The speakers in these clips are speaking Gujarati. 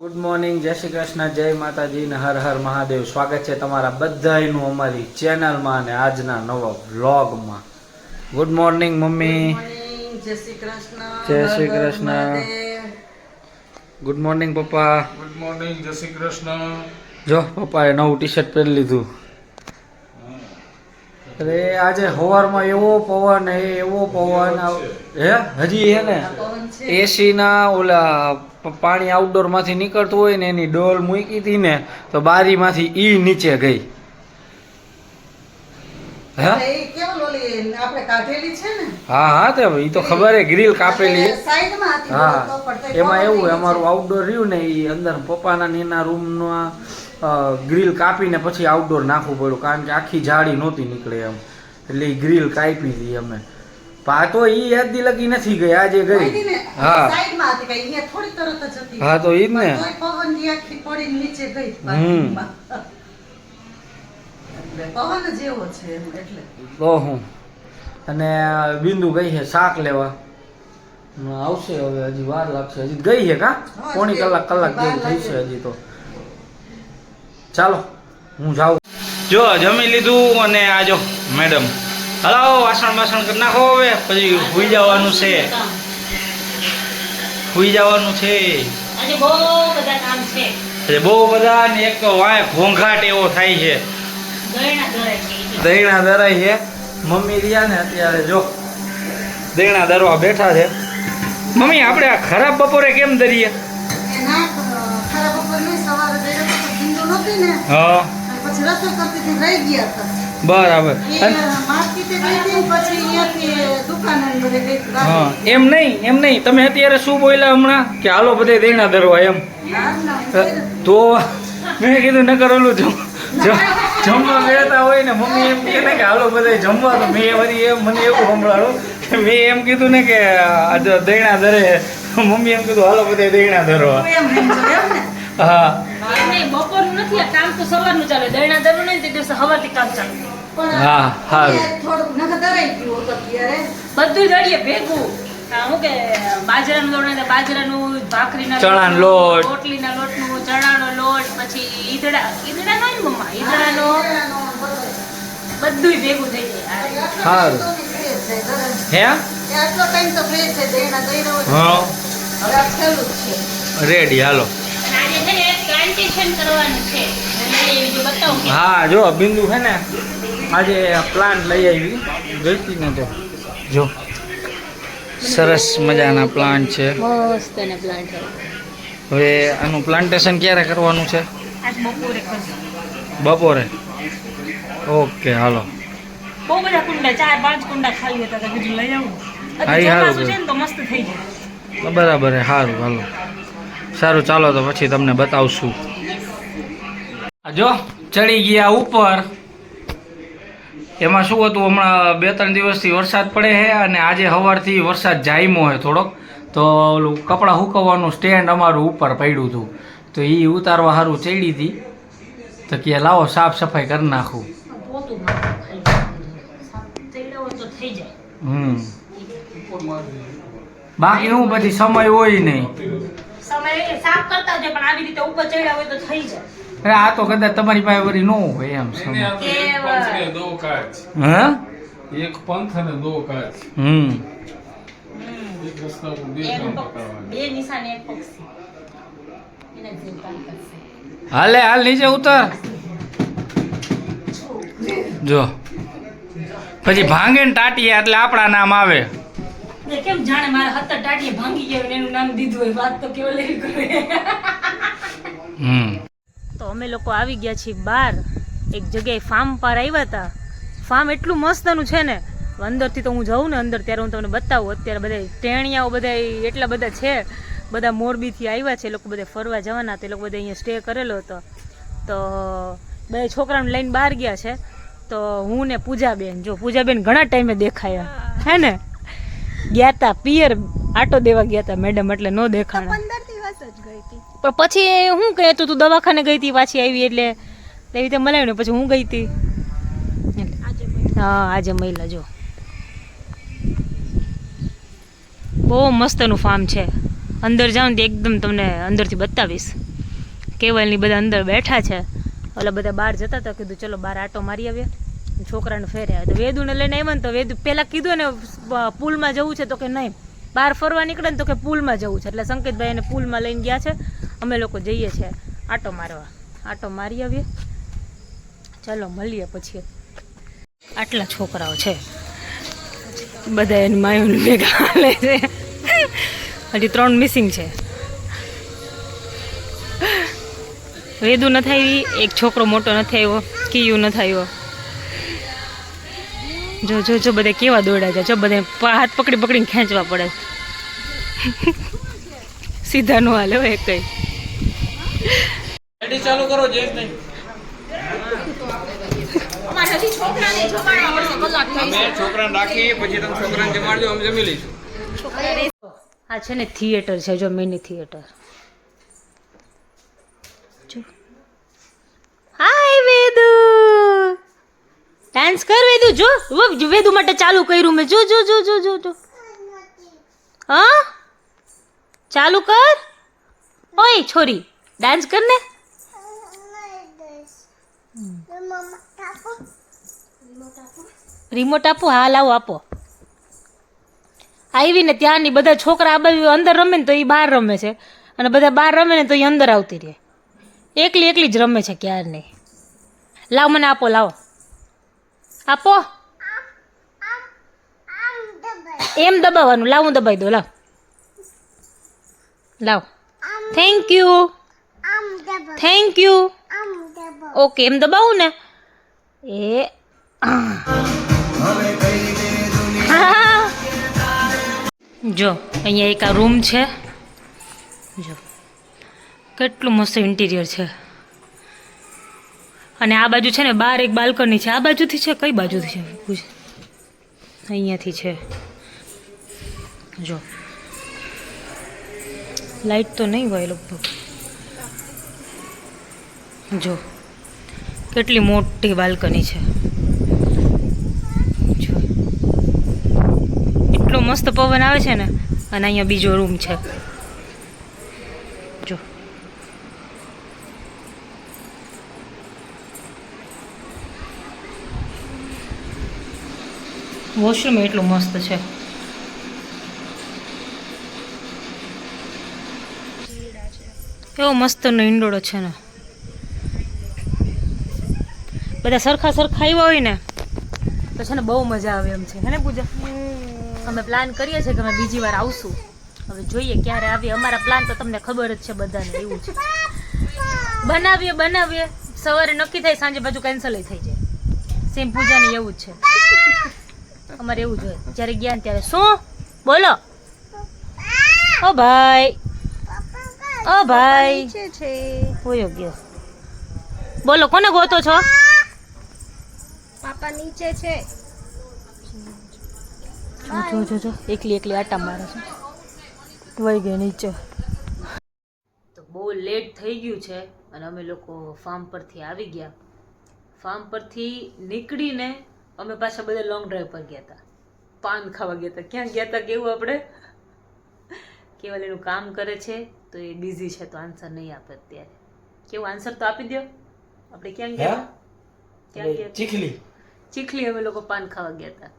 ગુડ મોર્નિંગ, જય શ્રી કૃષ્ણ, જય માતાજી ને હર હર મહાદેવ। સ્વાગત છે તમારા બધાયનું અમારી ચેનલમાં અને આજના નવા વ્લોગમાં। Good morning mummy. જય શ્રી કૃષ્ણ। જય શ્રી કૃષ્ણ। ગુડ મોર્નિંગ પપ્પા। ગુડ મોર્નિંગ, જય શ્રી કૃષ્ણ। જો પપ્પાએ નવું ટી શર્ટ પહેરી લીધું। અરે આજે સવારમાં એવો પવન હે હજી હે ને એસી ના ઓલા પાણી આઉટડોર માંથી નીકળતું હોય ને એની ડોલ મૂકી હતી ને તો બારી માંથી ઈ નીચે ગઈ। હે હા હા તે ઈ તો ખબર હે ગ્રીલ કાપેલી। હા એમાં એવું અમારું આઉટડોર રહ્યું ને ઈ અંદર પપ્પાના નીના રૂમમાં ગ્રીલ કાપીને પછી આઉટડોર નાખવું પડ્યું કારણ કે આખી જાળી નહોતી નીકળે એમ એટલે ઈ ગ્રીલ કાપી હતી અમે। તો ઈ યાદી લગી નથી ગઈ આજે ગઈ। હા હા તો ઈ જ ને તો હું અને બિંદુ ગઈ છે શાક લેવા આવશે હવે હજી વાર લાગશે હજી ગઈ છે કા પોણી કલાક જેવું થઈ છે હજી તો। ચાલો હું જાઉં। જો જમી લીધું અને આ જો મેડમ હલાવો વાસણ બાસણ કરી નાખો હવે પછી સુઈ જવાનું છે આજે બહુ બધા કામ છે એટલે બહુ બધા ને એક તો વાય ઘોંઘાટ એવો થાય છે દહીણા દરાય છે। મમ્મી રહ્યા ને અત્યારે જો દહીણા દરવા બેઠા છે। મમ્મી આપણે આ ખરાબ બપોરે કેમ દરીએ? હા બરાબર હા એમ નહીં તમે અત્યારે શું બોલ્યા હમણાં કે હાલો બધે દહીણા ધરવા એમ તો મેં કીધું ન કરેલું જમવા બેઠા હોય ને મમ્મી એમ કહે ને કે હાલો બધા જમવા તો મેં વળી એમ મને એવું સંભળાયું કે મેં એમ કીધું ને કે દહીણા ધરે મમ્મી એમ કીધું હાલો બધા દહીણા ધરવા। હા બપોરનું નથી આ કામ તો સવારનું ચાલે દહીણા દરવું નહીં તે દિવસે સવારથી કામ ચાલે। હા હા બધું દળીએ ભેગું શું કે બાજરાનું દોડ બાજરાનું ભાખરીના ચણાનો લોટ રોટલીના લોટનું ચણાનો લોટ પછી ઈદડા નો મમ્મા ઈદડાનો બધું ભેગું થઈ જાય। સારું હે હા રેડી હાલો। હા જો બિંદુ છે ને આજે પ્લાન્ટ લઈ આવી ગઈ હતી ને તો જો સરસ મજાના પ્લાન્ટ છે મસ્ત ને પ્લાન્ટ હવે આનું પ્લાન્ટેશન ક્યારે કરવાનું છે? આજ બપોરે બપોરે ઓકે હાલો। બહુ બધા કુંડા 4-5 કુંડા ખાલી હતા તો બીજું લઈ આવું હા ચોમાસું છે ને તો મસ્ત થઈ જાય। બરાબર હે સારું હાલો સારું ચાલો તો પછી તમને બતાવશું। જો ચડી ગયા ઉપર એમાં શું હતું હમણાં 2-3 દિવસથી વરસાદ પડે છે અને આજે સવારથી વરસાદ જામ્યો છે થોડોક તો ઓલું કપડાં સુકવવાનું સ્ટેન્ડ અમારું ઉપર પડ્યું હતું તો એ ઉતારવા સારું ચડી હતી તો કે લાવો સાફ સફાઈ કરી નાખું। બાકી હું પછી સમય હોય નહીં સાફ કરતા હોય પણ આવી રીતે ઉપર ચડ્યા હોય તો થઈ જાય। આ તો કદાચ તમારી પાસે વળી ન હોય એમ સમય હા એક પંથ અને દો કાચ એક રસ્તા ઉપર બે કામ પકડવાના બે નિશાન એક પક્ષી એને જેમ કામ કરશે। હાલે હાલ નીચે ઉતર જો પછી ભાંગે ને ટાટીએ એટલે આપણા નામ આવે। કેમ જાણે મારા હાથ ટાટીએ ભાંગી ગયો એનું નામ દીધું હોય વાત તો કેવો લેવી કરે। તો અમે લોકો આવી ગયા છીએ બહાર એક જગ્યાએ ફાર્મ પર આવ્યા હતા। ફાર્મ એટલું મસ્તનું છે ને અંદરથી તો હું જાઉં ને અંદર ત્યારે હું તમને બતાવું। અત્યારે બધા ટેણિયાઓ બધા એટલા બધા છે બધા મોરબીથી આવ્યા છે લોકો બધા ફરવા જવાના તે લોકો બધા અહીંયા સ્ટે કરેલો હતો તો બધા છોકરાઓને લઈને બહાર ગયા છે તો હું ને પૂજાબેન જો પૂજાબેન ઘણા ટાઈમે દેખાયા હે ને ગયા તા પિયર આટો દેવા ગયા હતા મેડમ એટલે ન દેખાણા 15 દિવસ જ ગઈ હતી પણ પછી હું કહે તું દવાખાને ગઈ હતી પાછી આવી એટલે એવી રીતે મળાવ્યું ને પછી હું ગઈ હતી હા આજે મહિલા જો બહુ મસ્તનું ફાર્મ છે। અંદર જાઉં તો એકદમ તમને અંદરથી બતાવીશ. કેવલની બધા અંદર બેઠા છે, ઓલા બધા બહાર જતા હતા, કીધું ચલો બહાર આટો મારી આવીએ, છોકરાને ફેર્યા. તો વેદુને લઈને આવ્યા ને તો વેદુ પહેલાં કીધું ને પુલમાં જવું છે, તો કે નહીં બહાર ફરવા નીકળે ને તો કે પુલમાં જવું છે. એટલે સંકેતભાઈ એને પુલમાં લઈને ગયા છે, અમે લોકો જઈએ છીએ આટો મારવા. આટો મારી આવીએ, ચાલો મળીએ પછી. આટલા છોકરાઓ છે, બધા એની માયુને ભેગા હાલે છે. હજી 3 મિસિંગ છે. વેદુ નથી આવી, એક છોકરો મોટો નથી આવ્યો, કિયુ નથી આવ્યો. જો જો જો બધા કેવા દોડ્યા છે, જો બધા હાથ પકડી પકડીને ખેંચવા પડે. સીધા નો હાલે હોય કઈ. ચાલુ કરો જેસ નહીં. છોકરાને રાખી પછી તમે છોકરાને જમાડજો, અમે જમી લઈશું. આ છે ને થિયેટર છે, જો મિની થિયેટર. જો હાય વેદુ, ડાન્સ કર વેદુ. જો વેદુ માટે ચાલુ કર્યું મેં. જો જો જો જો જો જો હા ચાલુ કર. ઓય છોરી ડાન્સ કર ને. રિમોટ આપો. હા લાવો આપો. આવીને ત્યાંની બધા છોકરા આ બાજુ અંદર રમે ને તો એ બહાર રમે છે, અને બધા બહાર રમે ને તો એ અંદર આવતી રહે. એકલી એકલી જ રમે છે ક્યાર નહીં. લાવ મને આપો, લાવો આપો. એમ દબાવવાનું. લાવ હું દબાવી દઉં. લાવ લાવ. Thank you thank you. Okay એમ દબાવું ને. એ જો અહીંયા એક આ રૂમ છે, જો કેટલું મસ્ત ઇન્ટિરિયર છે. અને આ બાજુ છે ને બહાર એક બાલ્કની છે. આ બાજુથી છે, કઈ બાજુથી છે પૂછ. અહીંયાથી છે. જો લાઈટ તો નહીં હોય લગભગ. જો કેટલી મોટી બાલ્કની છે. જો એટલો મસ્ત પવન આવે છે ને. અને અહીંયા બીજો રૂમ છે. જો વોશરૂમ એટલું મસ્ત છે. એવો મસ્તનો ઈંડોળો છે ને. બધા સરખા સરખા આવ્યા હોય ને તો છે ને બહુ મજા આવે એમ છે. હે ને પૂજા? અમે પ્લાન કરીએ છીએ કે અમે બીજી વાર આવશું. હવે જોઈએ ક્યારે આવીએ. અમારા પ્લાન તો તમને ખબર જ છે બધાને. એવું છે, બનાવીએ સવારે નક્કી થાય, સાંજે બાજુ કેન્સલ થઈ જાય. સેમ પૂજાની એવું જ છે. અમારે એવું જ હોય. જ્યારે ગયા ને ત્યારે શું બોલો. ઓ ભાઈ, ઓ ભાઈ હોયો ગયો. બોલો કોને ગોતો છો? પાપા નીચે છે. જો જો જો એકલી એકલી આટા મારે છે. વહી ગઈ નીચે. તો બહુ લેટ થઈ ગયું છે અને અમે લોકો ફાર્મ પરથી આવી ગયા. ફાર્મ પરથી નીકળીને અમે પાછા બધા લોંગ ડ્રાઈવ પર ગયા હતા. પાન ખાવા ગયા હતા. ક્યાં ગયા હતા કેવું આપણે? કેવલ એનું કામ કરે છે તો એ બિઝી છે, તો આન્સર નહીં આપે અત્યારે. કેવું આન્સર તો આપી દો. આપણે ક્યાં ગયા? ક્યાં ગયા? ચીખલી અમે લોકો પાન ખાવા ગયા હતા.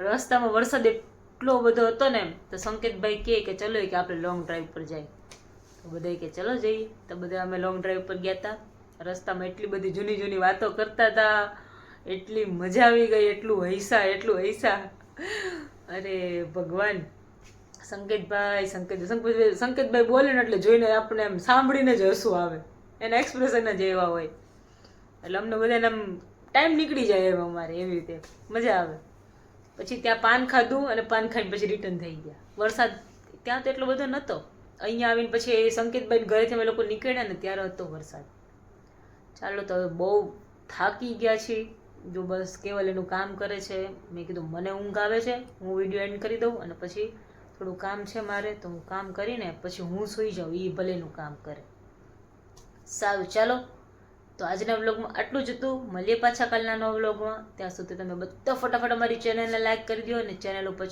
રસ્તામાં વરસાદ એટલો બધો હતો ને, તો સંકેતભાઈ કહે કે ચલો કે આપણે લોંગ ડ્રાઈવ પર જાય. તો બધા કે ચલો જઈએ. તો બધા અમે લોંગ ડ્રાઈવ પર ગયા હતા. રસ્તામાં એટલી બધી જૂની જૂની વાતો કરતા હતા, એટલી મજા આવી ગઈ, એટલું હૈસા. અરે ભગવાન. સંકેતભાઈ બોલે ને એટલે જોઈને આપણે એમ સાંભળીને જ હસવું આવે. એના એક્સપ્રેશન જ એવા હોય. એટલે અમને બધાને આમ ટાઈમ નીકળી જાય એમ અમારે. એવી રીતે મજા આવે. પછી ત્યાં પાન ખાધું અને પાન ખાઈને પછી રિટર્ન થઈ ગયા. વરસાદ ત્યાં તો એટલો બધો નહોતો. અહીંયા આવીને પછી સંકેતભાઈ ઘરેથી અમે લોકો નીકળ્યા ને ત્યારે હતો વરસાદ. ચાલો તો હવે બહુ થાકી ગયા છીએ. જો બસ કેવલ એનું કામ કરે છે. મેં કીધું મને ઊંઘ આવે છે, હું વિડીયો એન્ડ કરી દઉં અને પછી થોડું કામ છે મારે, તો હું કામ કરીને પછી હું સૂઈ જાઉં. એ ભલે એનું કામ કરે. સારું ચાલો, તો આજના વ્લોગમાં આટલું જ હતું. મળીએ પાછા કાલના નવા વ્લોગમાં. ત્યાં સુધી તમે બધા ફટાફટ અમારી ચેનલને લાઈક કરી દો અને ચેનલ ઉપર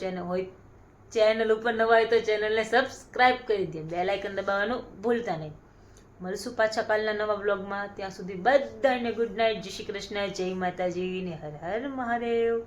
ચેનલ ઉપર નવા હોય તો ચેનલને સબસ્ક્રાઇબ કરી દે, બેલ આઇકન દબાવવાનું ભૂલતા નહીં. મળશું પાછા કાલના નવા બ્લોગમાં. ત્યાં સુધી બધાને ગુડ નાઇટ, જય શ્રી કૃષ્ણ, જય માતાજી ને હર હર મહાદેવ.